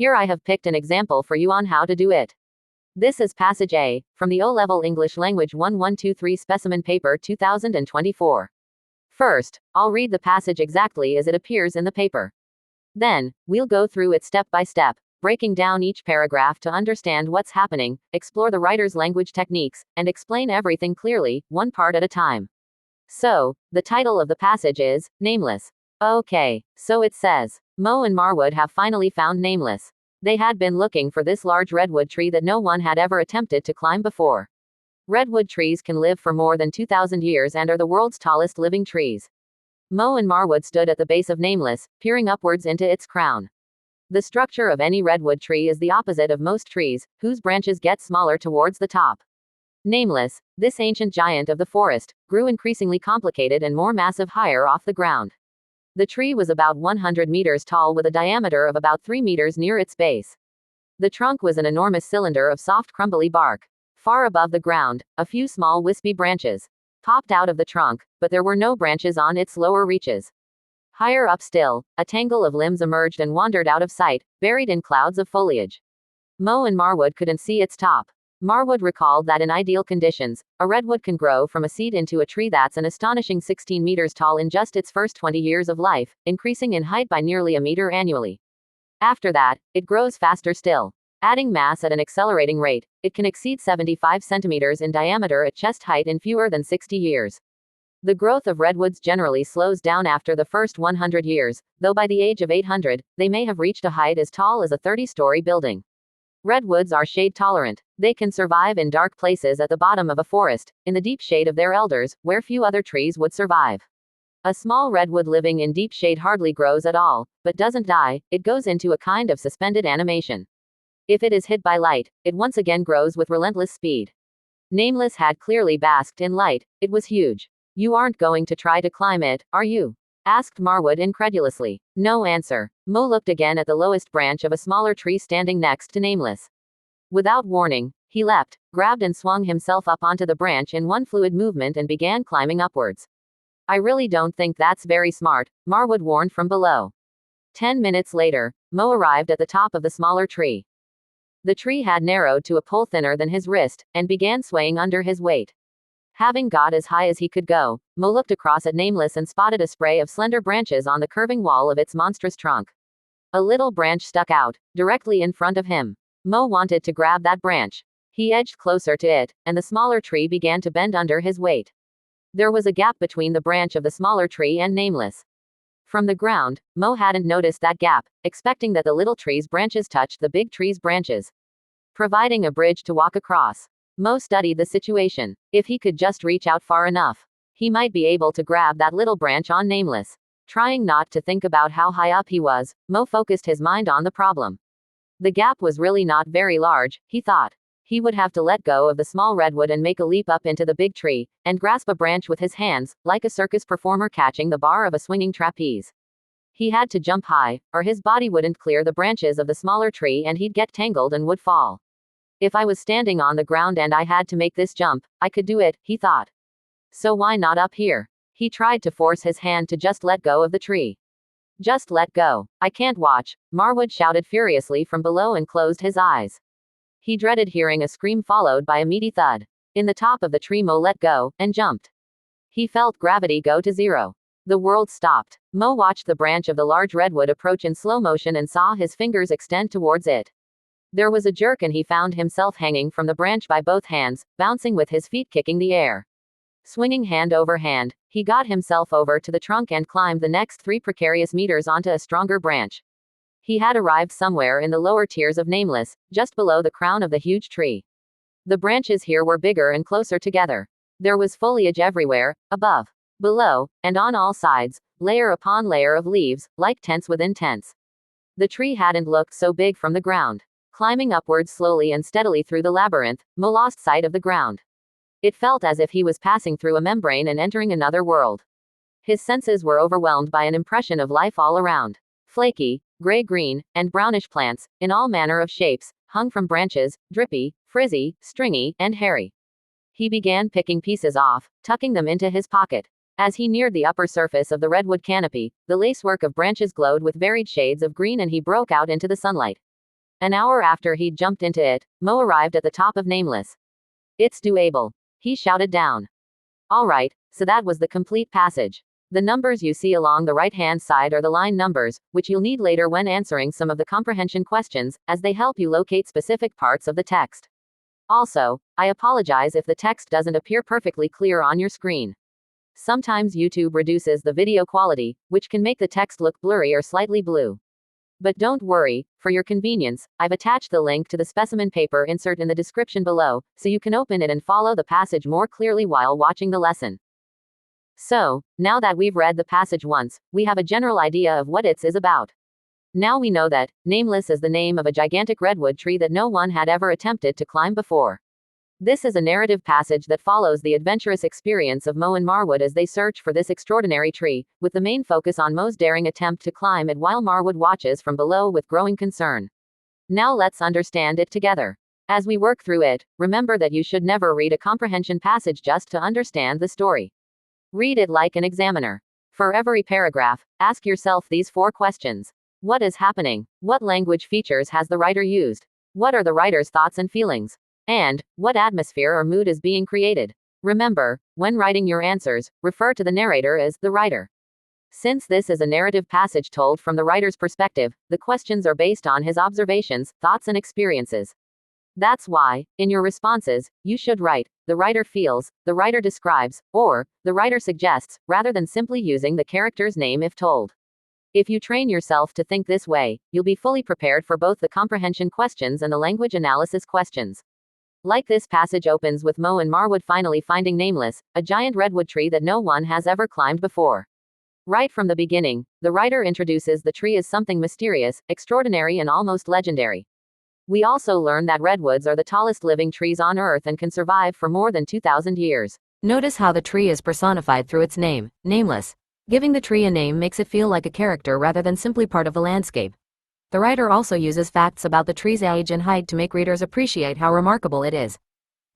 Here I have picked an example for you on how to do it. This is Passage A, from the O-Level English Language 1123 Specimen Paper 2024. First, I'll read the passage exactly as it appears in the paper. Then, we'll go through it step by step, breaking down each paragraph to understand what's happening, explore the writer's language techniques, and explain everything clearly, one part at a time. So, the title of the passage is Nameless. Okay, so it says, Mo and Marwood have finally found Nameless. They had been looking for this large redwood tree that no one had ever attempted to climb before. Redwood trees can live for more than 2,000 years and are the world's tallest living trees. Mo and Marwood stood at the base of Nameless, peering upwards into its crown. The structure of any redwood tree is the opposite of most trees, whose branches get smaller towards the top. Nameless, this ancient giant of the forest, grew increasingly complicated and more massive higher off the ground. The tree was about 100 meters tall with a diameter of about 3 meters near its base. The trunk was an enormous cylinder of soft crumbly bark. Far above the ground, a few small wispy branches popped out of the trunk, but there were no branches on its lower reaches. Higher up still, a tangle of limbs emerged and wandered out of sight, buried in clouds of foliage. Mo and Marwood couldn't see its top. Marwood recalled that in ideal conditions, a redwood can grow from a seed into a tree that's an astonishing 16 meters tall in just its first 20 years of life, increasing in height by nearly a meter annually. After that, it grows faster still. Adding mass at an accelerating rate, it can exceed 75 centimeters in diameter at chest height in fewer than 60 years. The growth of redwoods generally slows down after the first 100 years, though by the age of 800, they may have reached a height as tall as a 30-story building. Redwoods are shade tolerant. They can survive in dark places at the bottom of a forest, in the deep shade of their elders, where few other trees would survive. A small redwood living in deep shade hardly grows at all, but doesn't die, it goes into a kind of suspended animation. If it is hit by light, it once again grows with relentless speed. Nameless had clearly basked in light. It was huge. You aren't going to try to climb it, are you? Asked Marwood incredulously. No answer. Mo looked again at the lowest branch of a smaller tree standing next to Nameless. Without warning, he leapt, grabbed and swung himself up onto the branch in one fluid movement and began climbing upwards. I really don't think that's very smart, Marwood warned from below. 10 minutes later, Mo arrived at the top of the smaller tree. The tree had narrowed to a pole thinner than his wrist, and began swaying under his weight. Having got as high as he could go, Mo looked across at Nameless and spotted a spray of slender branches on the curving wall of its monstrous trunk. A little branch stuck out, directly in front of him. Mo wanted to grab that branch. He edged closer to it, and the smaller tree began to bend under his weight. There was a gap between the branch of the smaller tree and Nameless. From the ground, Mo hadn't noticed that gap, expecting that the little tree's branches touched the big tree's branches, providing a bridge to walk across. Mo studied the situation. If he could just reach out far enough, he might be able to grab that little branch on Nameless. Trying not to think about how high up he was, Mo focused his mind on the problem. The gap was really not very large, he thought. He would have to let go of the small redwood and make a leap up into the big tree, and grasp a branch with his hands, like a circus performer catching the bar of a swinging trapeze. He had to jump high, or his body wouldn't clear the branches of the smaller tree and he'd get tangled and would fall. If I was standing on the ground and I had to make this jump, I could do it, he thought. So why not up here? He tried to force his hand to just let go of the tree. Just let go. I can't watch, Marwood shouted furiously from below and closed his eyes. He dreaded hearing a scream followed by a meaty thud. In the top of the tree Mo let go, and jumped. He felt gravity go to zero. The world stopped. Mo watched the branch of the large redwood approach in slow motion and saw his fingers extend towards it. There was a jerk and he found himself hanging from the branch by both hands, bouncing with his feet kicking the air. Swinging hand over hand, he got himself over to the trunk and climbed the next 3 precarious meters onto a stronger branch. He had arrived somewhere in the lower tiers of Nameless, just below the crown of the huge tree. The branches here were bigger and closer together. There was foliage everywhere, above, below, and on all sides, layer upon layer of leaves, like tents within tents. The tree hadn't looked so big from the ground. Climbing upwards slowly and steadily through the labyrinth, Mo lost sight of the ground. It felt as if he was passing through a membrane and entering another world. His senses were overwhelmed by an impression of life all around. Flaky, gray-green, and brownish plants, in all manner of shapes, hung from branches, drippy, frizzy, stringy, and hairy. He began picking pieces off, tucking them into his pocket. As he neared the upper surface of the redwood canopy, the lacework of branches glowed with varied shades of green and he broke out into the sunlight. An hour after he'd jumped into it, Mo arrived at the top of Nameless. "It's doable," he shouted down. Alright, so that was the complete passage. The numbers you see along the right-hand side are the line numbers, which you'll need later when answering some of the comprehension questions, as they help you locate specific parts of the text. Also, I apologize if the text doesn't appear perfectly clear on your screen. Sometimes YouTube reduces the video quality, which can make the text look blurry or slightly blue. But don't worry, for your convenience, I've attached the link to the specimen paper insert in the description below, so you can open it and follow the passage more clearly while watching the lesson. So, now that we've read the passage once, we have a general idea of what it is about. Now we know that Nameless is the name of a gigantic redwood tree that no one had ever attempted to climb before. This is a narrative passage that follows the adventurous experience of Mo and Marwood as they search for this extraordinary tree, with the main focus on Mo's daring attempt to climb it while Marwood watches from below with growing concern. Now let's understand it together. As we work through it, remember that you should never read a comprehension passage just to understand the story. Read it like an examiner. For every paragraph, ask yourself these 4 questions. What is happening? What language features has the writer used? What are the writer's thoughts and feelings? And, what atmosphere or mood is being created? Remember, when writing your answers, refer to the narrator as the writer. Since this is a narrative passage told from the writer's perspective, the questions are based on his observations, thoughts, and experiences. That's why, in your responses, you should write, "the writer feels," "the writer describes," or "the writer suggests," rather than simply using the character's name if told. If you train yourself to think this way, you'll be fully prepared for both the comprehension questions and the language analysis questions. Like this passage opens with Mo and Marwood finally finding Nameless, a giant redwood tree that no one has ever climbed before. Right from the beginning, the writer introduces the tree as something mysterious, extraordinary, and almost legendary. We also learn that redwoods are the tallest living trees on Earth and can survive for more than 2,000 years. Notice how the tree is personified through its name, Nameless. Giving the tree a name makes it feel like a character rather than simply part of the landscape. The writer also uses facts about the tree's age and height to make readers appreciate how remarkable it is.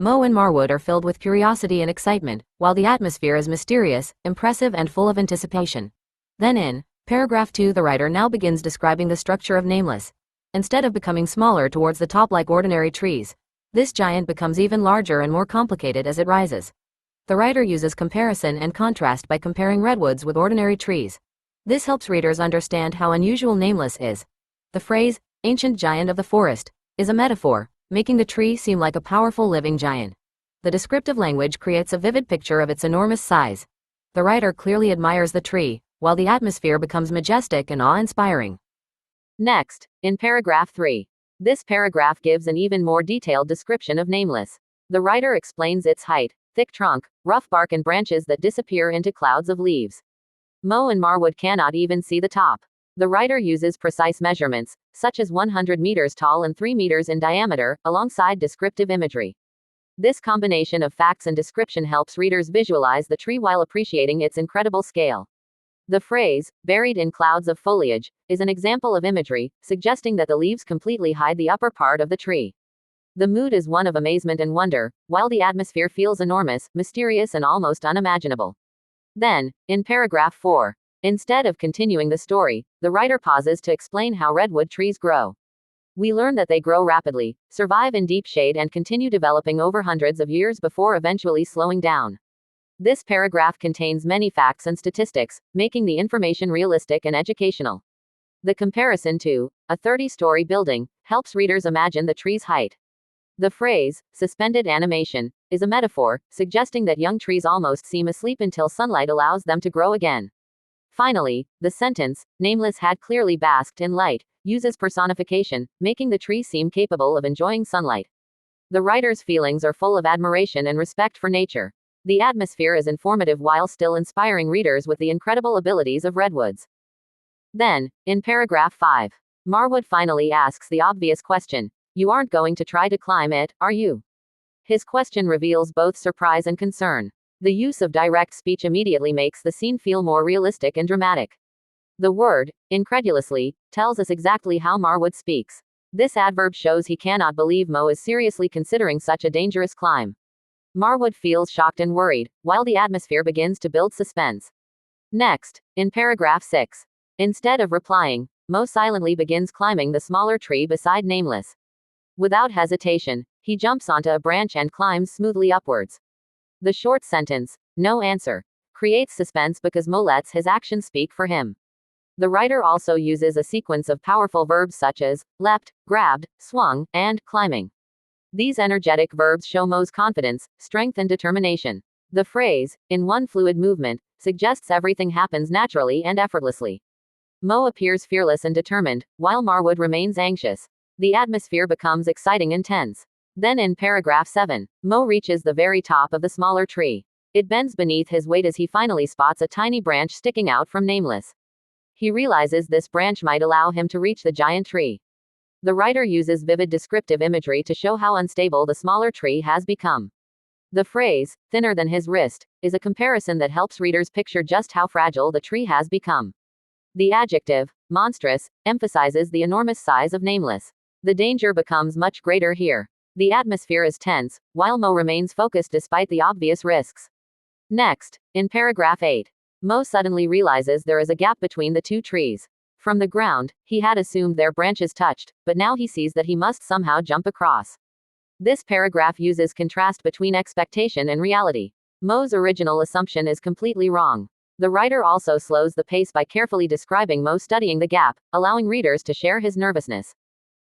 Mo and Marwood are filled with curiosity and excitement, while the atmosphere is mysterious, impressive, and full of anticipation. Then in paragraph 2, the writer now begins describing the structure of Nameless. Instead of becoming smaller towards the top like ordinary trees, this giant becomes even larger and more complicated as it rises. The writer uses comparison and contrast by comparing redwoods with ordinary trees. This helps readers understand how unusual Nameless is. The phrase, "ancient giant of the forest," is a metaphor, making the tree seem like a powerful living giant. The descriptive language creates a vivid picture of its enormous size. The writer clearly admires the tree, while the atmosphere becomes majestic and awe-inspiring. Next, in paragraph 3. This paragraph gives an even more detailed description of Nameless. The writer explains its height, thick trunk, rough bark, and branches that disappear into clouds of leaves. Mo and Marwood cannot even see the top. The writer uses precise measurements, such as 100 meters tall and 3 meters in diameter, alongside descriptive imagery. This combination of facts and description helps readers visualize the tree while appreciating its incredible scale. The phrase, "buried in clouds of foliage," is an example of imagery, suggesting that the leaves completely hide the upper part of the tree. The mood is one of amazement and wonder, while the atmosphere feels enormous, mysterious, and almost unimaginable. Then, in paragraph 4, instead of continuing the story, the writer pauses to explain how redwood trees grow. We learn that they grow rapidly, survive in deep shade, and continue developing over hundreds of years before eventually slowing down. This paragraph contains many facts and statistics, making the information realistic and educational. The comparison to a 30-story building helps readers imagine the tree's height. The phrase, "suspended animation," is a metaphor, suggesting that young trees almost seem asleep until sunlight allows them to grow again. Finally, the sentence, "Nameless had clearly basked in light," uses personification, making the tree seem capable of enjoying sunlight. The writer's feelings are full of admiration and respect for nature. The atmosphere is informative while still inspiring readers with the incredible abilities of redwoods. Then, in paragraph 5, Marwood finally asks the obvious question, "You aren't going to try to climb it, are you?" His question reveals both surprise and concern. The use of direct speech immediately makes the scene feel more realistic and dramatic. The word, incredulously, tells us exactly how Marwood speaks. This adverb shows he cannot believe Mo is seriously considering such a dangerous climb. Marwood feels shocked and worried, while the atmosphere begins to build suspense. Next, in paragraph 6, instead of replying, Mo silently begins climbing the smaller tree beside Nameless. Without hesitation, he jumps onto a branch and climbs smoothly upwards. The short sentence, "No answer," creates suspense because Mo lets his actions speak for him. The writer also uses a sequence of powerful verbs such as leapt, grabbed, swung, and climbing. These energetic verbs show Mo's confidence, strength, and determination. The phrase, "in one fluid movement," suggests everything happens naturally and effortlessly. Mo appears fearless and determined, while Marwood remains anxious. The atmosphere becomes exciting and tense. Then in paragraph 7, Mo reaches the very top of the smaller tree. It bends beneath his weight as he finally spots a tiny branch sticking out from Nameless. He realizes this branch might allow him to reach the giant tree. The writer uses vivid descriptive imagery to show how unstable the smaller tree has become. The phrase, "thinner than his wrist," is a comparison that helps readers picture just how fragile the tree has become. The adjective, "monstrous," emphasizes the enormous size of Nameless. The danger becomes much greater here. The atmosphere is tense, while Mo remains focused despite the obvious risks. Next, in paragraph 8, Mo suddenly realizes there is a gap between the two trees. From the ground, he had assumed their branches touched, but now he sees that he must somehow jump across. This paragraph uses contrast between expectation and reality. Mo's original assumption is completely wrong. The writer also slows the pace by carefully describing Mo studying the gap, allowing readers to share his nervousness.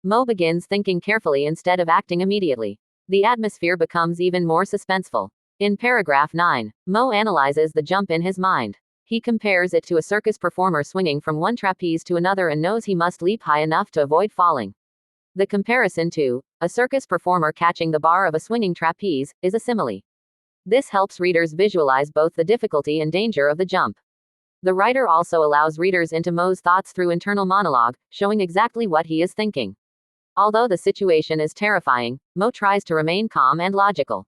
Mo begins thinking carefully instead of acting immediately. The atmosphere becomes even more suspenseful. In paragraph 9, Mo analyzes the jump in his mind. He compares it to a circus performer swinging from one trapeze to another and knows he must leap high enough to avoid falling. The comparison to a circus performer catching the bar of a swinging trapeze is a simile. This helps readers visualize both the difficulty and danger of the jump. The writer also allows readers into Mo's thoughts through internal monologue, showing exactly what he is thinking. Although the situation is terrifying, Mo tries to remain calm and logical.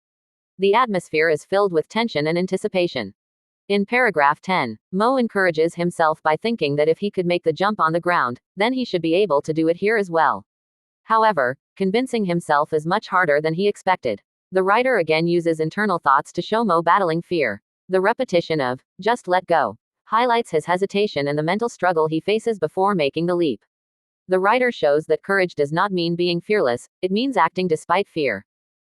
The atmosphere is filled with tension and anticipation. In paragraph 10, Mo encourages himself by thinking that if he could make the jump on the ground, then he should be able to do it here as well. However, convincing himself is much harder than he expected. The writer again uses internal thoughts to show Mo battling fear. The repetition of, "just let go," highlights his hesitation and the mental struggle he faces before making the leap. The writer shows that courage does not mean being fearless, it means acting despite fear.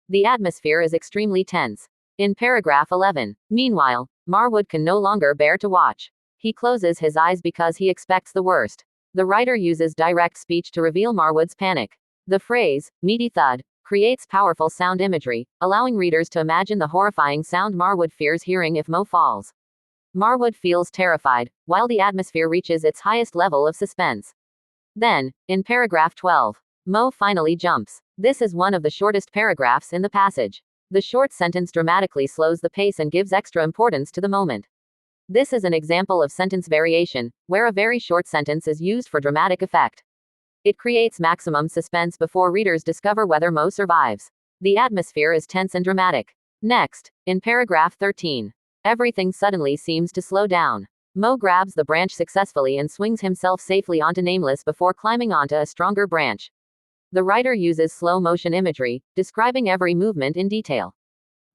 The atmosphere is extremely tense. In paragraph 11, meanwhile, Marwood can no longer bear to watch. He closes his eyes because he expects the worst. The writer uses direct speech to reveal Marwood's panic. The phrase, "meaty thud," creates powerful sound imagery, allowing readers to imagine the horrifying sound Marwood fears hearing if Mo falls. Marwood feels terrified, while the atmosphere reaches its highest level of suspense. Then, in paragraph 12, Mo finally jumps. This is one of the shortest paragraphs in the passage. The short sentence dramatically slows the pace and gives extra importance to the moment. This is an example of sentence variation, where a very short sentence is used for dramatic effect. It creates maximum suspense before readers discover whether Mo survives. The atmosphere is tense and dramatic. Next, in paragraph 13, everything suddenly seems to slow down. Mo grabs the branch successfully and swings himself safely onto Nameless before climbing onto a stronger branch. The writer uses slow motion imagery, describing every movement in detail.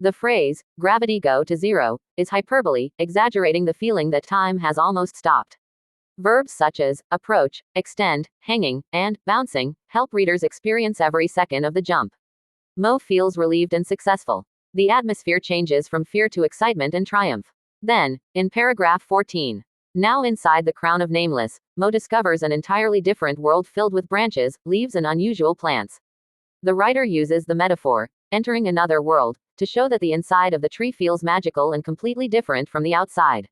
The phrase, "gravity go to zero," is hyperbole, exaggerating the feeling that time has almost stopped. Verbs such as approach, extend, hanging, and bouncing help readers experience every second of the jump. Mo feels relieved and successful. The atmosphere changes from fear to excitement and triumph. Then, in paragraph 14, now inside the crown of Nameless, Mo discovers an entirely different world filled with branches, leaves, and unusual plants. The writer uses the metaphor, "entering another world," to show that the inside of the tree feels magical and completely different from the outside.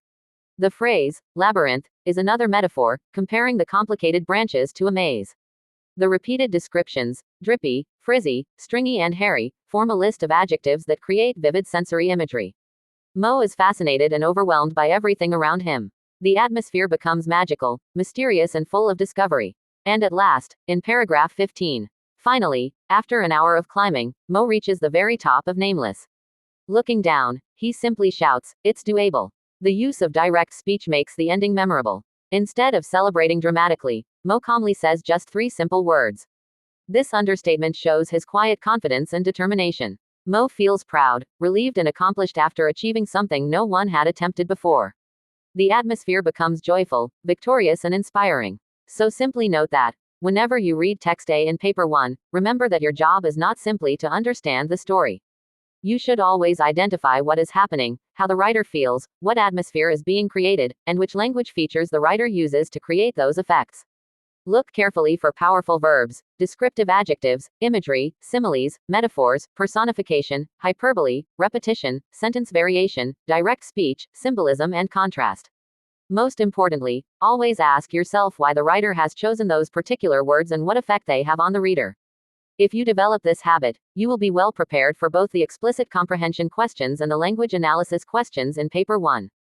The phrase, "labyrinth," is another metaphor, comparing the complicated branches to a maze. The repeated descriptions, drippy, frizzy, stringy, and hairy, form a list of adjectives that create vivid sensory imagery. Mo is fascinated and overwhelmed by everything around him. The atmosphere becomes magical, mysterious, and full of discovery. And at last, in paragraph 15, finally, after an hour of climbing, Mo reaches the very top of Nameless. Looking down, he simply shouts, "It's doable." The use of direct speech makes the ending memorable. Instead of celebrating dramatically, Mo calmly says just 3 simple words. This understatement shows his quiet confidence and determination. Mo feels proud, relieved, and accomplished after achieving something no one had attempted before. The atmosphere becomes joyful, victorious, and inspiring. So simply note that, whenever you read text A in paper 1, remember that your job is not simply to understand the story. You should always identify what is happening, how the writer feels, what atmosphere is being created, and which language features the writer uses to create those effects. Look carefully for powerful verbs, descriptive adjectives, imagery, similes, metaphors, personification, hyperbole, repetition, sentence variation, direct speech, symbolism, and contrast. Most importantly, always ask yourself why the writer has chosen those particular words and what effect they have on the reader. If you develop this habit, you will be well prepared for both the explicit comprehension questions and the language analysis questions in paper 1.